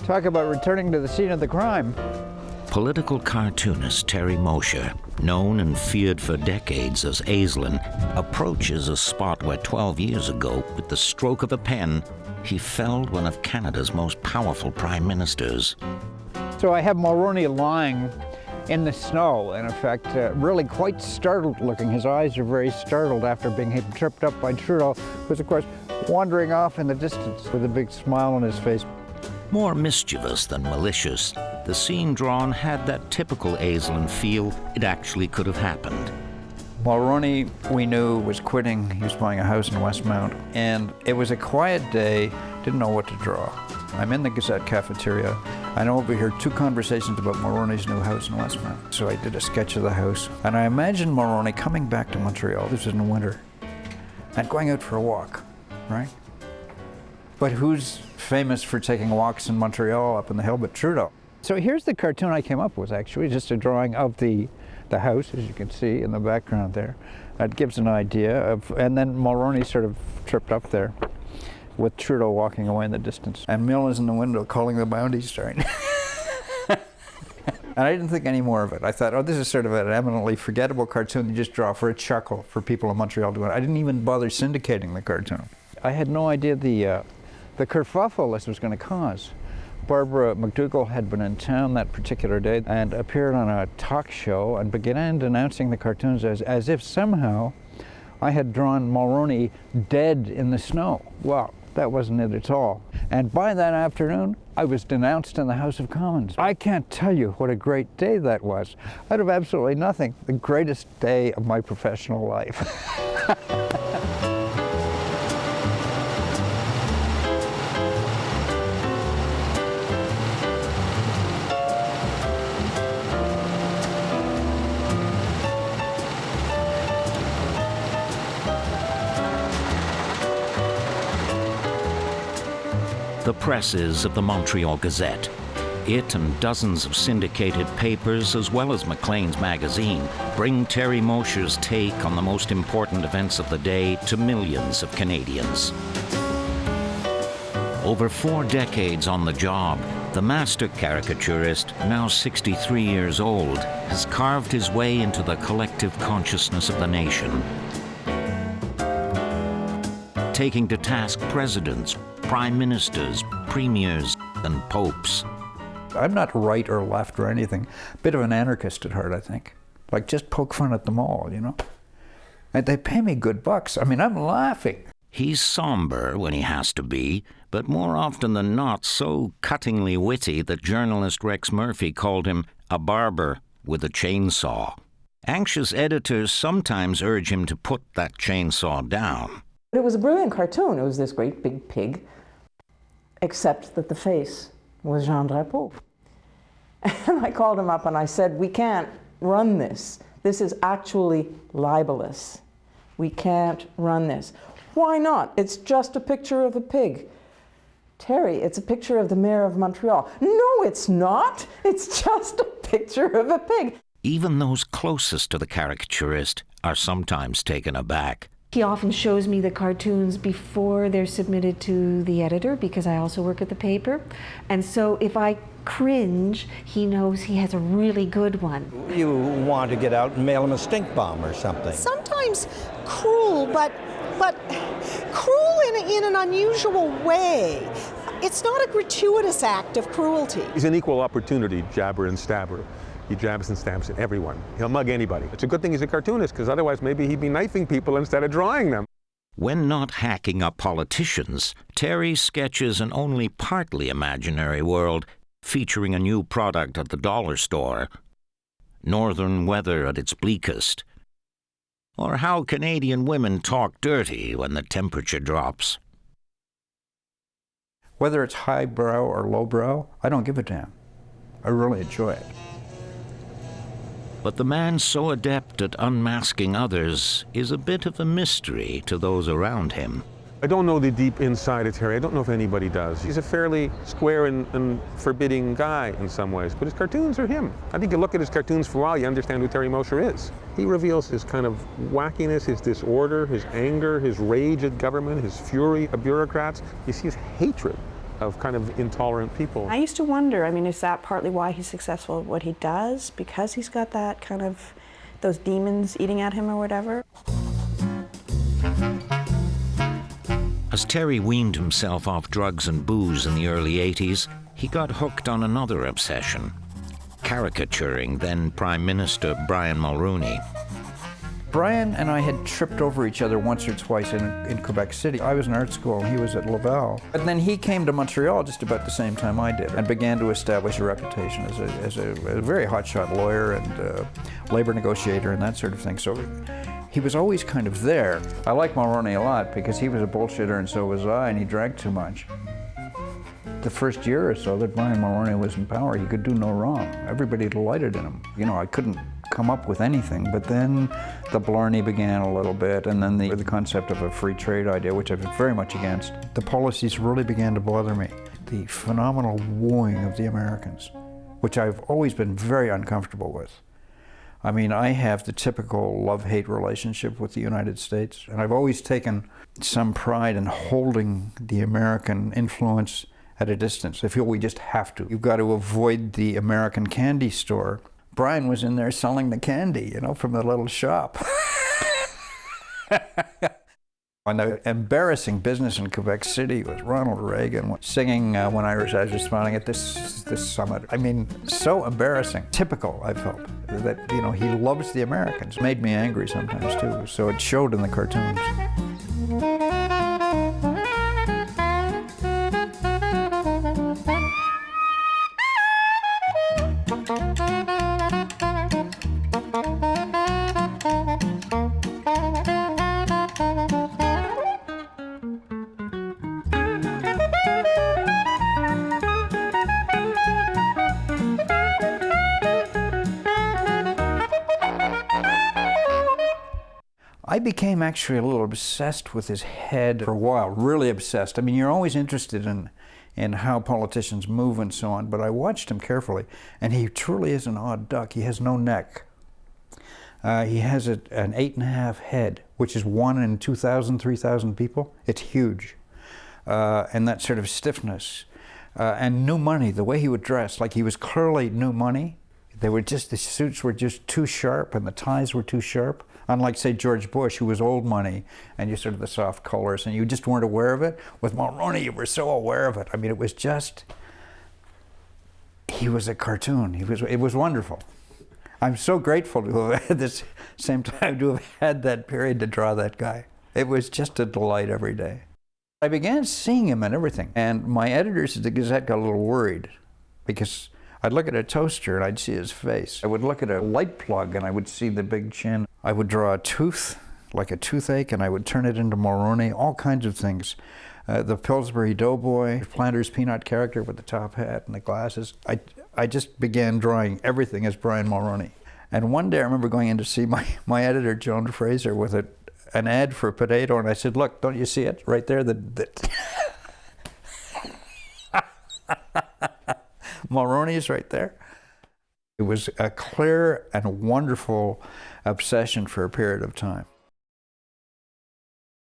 Talk about returning to the scene of the crime. Political cartoonist Terry Mosher, known and feared for decades as Aislin, approaches a spot where 12 years ago, with the stroke of a pen, he felled one of Canada's most powerful prime ministers. So I have Mulroney lying in the snow, in effect, really quite startled looking. His eyes are very startled after being tripped up by Trudeau, who's of course wandering off in the distance with a big smile on his face. More mischievous than malicious, the scene drawn had that typical Aislin feel. It actually could have happened. Mulroney, we knew, was quitting. He was buying a house in Westmount, and it was a quiet day, didn't know what to draw. I'm in the Gazette cafeteria, and I overhear two conversations about Mulroney's new house in Westmount. So I did a sketch of the house, and I imagined Mulroney coming back to Montreal, this is in the winter, and going out for a walk, right? But who's famous for taking walks in Montreal up in the hill but Trudeau? So here's the cartoon I came up with, actually, just a drawing of the house, as you can see in the background there. That gives an idea of, and then Mulroney sort of tripped up there with Trudeau walking away in the distance. And Mill is in the window calling the bounties, right? And I didn't think any more of it. I thought, oh, this is sort of an eminently forgettable cartoon you just draw for a chuckle for people in Montreal doing it. I didn't even bother syndicating the cartoon. I had no idea the kerfuffle this was going to cause. Barbara McDougall had been in town that particular day and appeared on a talk show and began denouncing the cartoons as if somehow I had drawn Mulroney dead in the snow. Well, that wasn't it at all. And by that afternoon, I was denounced in the House of Commons. I can't tell you what a great day that was. Out of absolutely nothing, the greatest day of my professional life. The presses of the Montreal Gazette. It and dozens of syndicated papers, as well as Maclean's magazine, bring Terry Mosher's take on the most important events of the day to millions of Canadians. Over 4 decades on the job, the master caricaturist, now 63 years old, has carved his way into the collective consciousness of the nation. Taking to task presidents, prime ministers, premiers, and popes. I'm not right or left or anything. Bit of an anarchist at heart, I think. Like, just poke fun at them all, you know? And they pay me good bucks. I mean, I'm laughing. He's somber when he has to be, but more often than not so cuttingly witty that journalist Rex Murphy called him a barber with a chainsaw. Anxious editors sometimes urge him to put that chainsaw down. It was a brilliant cartoon. It was this great big pig, except that the face was Jean Drapeau. And I called him up and I said, we can't run this. This is actually libelous. We can't run this. Why not? It's just a picture of a pig. Terry, it's a picture of the mayor of Montreal. No, it's not. It's just a picture of a pig. Even those closest to the caricaturist are sometimes taken aback. He often shows me the cartoons before they're submitted to the editor, because I also work at the paper. And so if I cringe, he knows he has a really good one. You want to get out and mail him a stink bomb or something. Sometimes cruel, but cruel in an unusual way. It's not a gratuitous act of cruelty. He's an equal opportunity jabber and stabber. He jabs and stabs at everyone. He'll mug anybody. It's a good thing he's a cartoonist, because otherwise maybe he'd be knifing people instead of drawing them. When not hacking up politicians, Terry sketches an only partly imaginary world featuring a new product at the dollar store, northern weather at its bleakest, or how Canadian women talk dirty when the temperature drops. Whether it's highbrow or lowbrow, I don't give a damn. I really enjoy it. But the man so adept at unmasking others is a bit of a mystery to those around him. I don't know the deep inside of Terry. I don't know if anybody does. He's a fairly square and forbidding guy in some ways, but his cartoons are him. I think you look at his cartoons for a while, you understand who Terry Mosher is. He reveals his kind of wackiness, his disorder, his anger, his rage at government, his fury at bureaucrats. You see his hatred of kind of intolerant people. I used to wonder, I mean, is that partly why he's successful at what he does? Because he's got that kind of, those demons eating at him or whatever? As Terry weaned himself off drugs and booze in the early 80s, he got hooked on another obsession, caricaturing then Prime Minister Brian Mulroney. Brian and I had tripped over each other once or twice in Quebec City. I was in art school, he was at Laval. But then he came to Montreal just about the same time I did and began to establish a reputation as a very hotshot lawyer and labor negotiator and that sort of thing. So he was always kind of there. I like Mulroney a lot because he was a bullshitter and so was I, and he drank too much. The first year or so that Brian Mulroney was in power, he could do no wrong. Everybody delighted in him. You know, I couldn't come up with anything, but then the blarney began a little bit, and then the concept of a free trade idea, which I was very much against. The policies really began to bother me. The phenomenal wooing of the Americans, which I've always been very uncomfortable with. I mean, I have the typical love-hate relationship with the United States, and I've always taken some pride in holding the American influence at a distance. I feel we just have to. You've got to avoid the American candy store. Brian was in there selling the candy, you know, from the little shop. And the embarrassing business in Quebec City was Ronald Reagan singing When Irish Eyes Are Smiling at this summit. I mean, so embarrassing. Typical, I felt, that, you know, he loves the Americans. Made me angry sometimes, too, so it showed in the cartoons. I became actually a little obsessed with his head for a while, really obsessed. I mean, you're always interested in how politicians move and so on, but I watched him carefully, and he truly is an odd duck. He has no neck. He has an 8.5 head, which is 1 in 2,000, 3,000 people. It's huge. And that sort of stiffness. And new money, the way he would dress, like he was clearly new money. The suits were just too sharp and the ties were too sharp. Unlike, say, George Bush, who was old money, and you sort of the soft colors, and you just weren't aware of it. With Mulroney, you were so aware of it. I mean, it was just, he was a cartoon. It was wonderful. I'm so grateful to have had this same time, to have had that period to draw that guy. It was just a delight every day. I began seeing him in everything, and my editors at the Gazette got a little worried because I'd look at a toaster and I'd see his face. I would look at a light plug and I would see the big chin. I would draw a tooth, like a toothache, and I would turn it into Mulroney, all kinds of things. The Pillsbury Doughboy, Planter's Peanut character with the top hat and the glasses. I just began drawing everything as Brian Mulroney. And one day I remember going in to see my editor, Joan Fraser, with an ad for a potato, and I said, look, don't you see it right there? Mulroney is right there. It was a clear and wonderful obsession for a period of time.